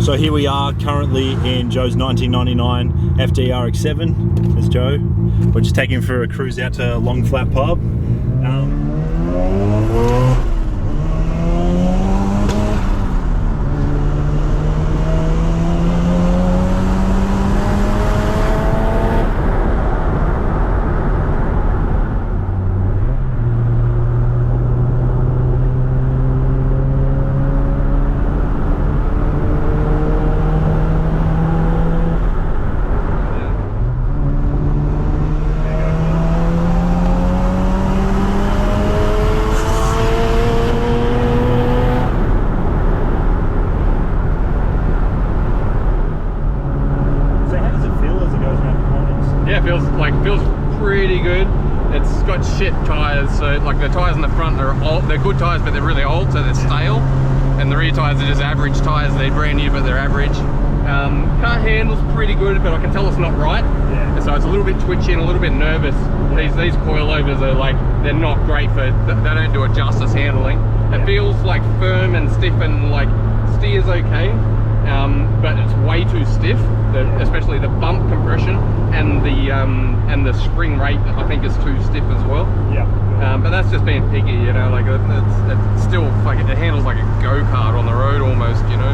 So here we are currently in Joe's 1999 FD RX-7. There's Joe. We're just taking him for a cruise out to Long Flat Pub. Feels pretty good. It's got shit tyres, so like the tyres in the front are old. They're good tyres, but they're really old, so they're stale. And the rear tyres are just average tyres. They're brand new, but they're average. Car handles pretty good, but I can tell it's not right. Yeah. So it's a little bit twitchy and a little bit nervous. Yeah. These coilovers are like, they're not great for, they don't do it justice handling. It feels like firm and stiff and like steers okay. But it's way too stiff, especially the bump compression and the spring rate I think is too stiff as well. Yeah. But that's just being picky, you know, like it's still like it handles like a go-kart on the road almost, you know.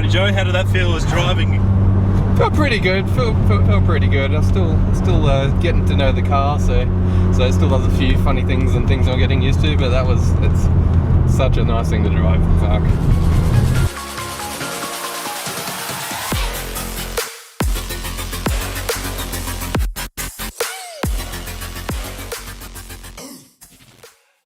Joe, how did that feel as driving? Felt pretty good. Felt pretty good. I'm still getting to know the car, so it still does a few funny things and things I'm getting used to. But it's such a nice thing to drive. Fuck.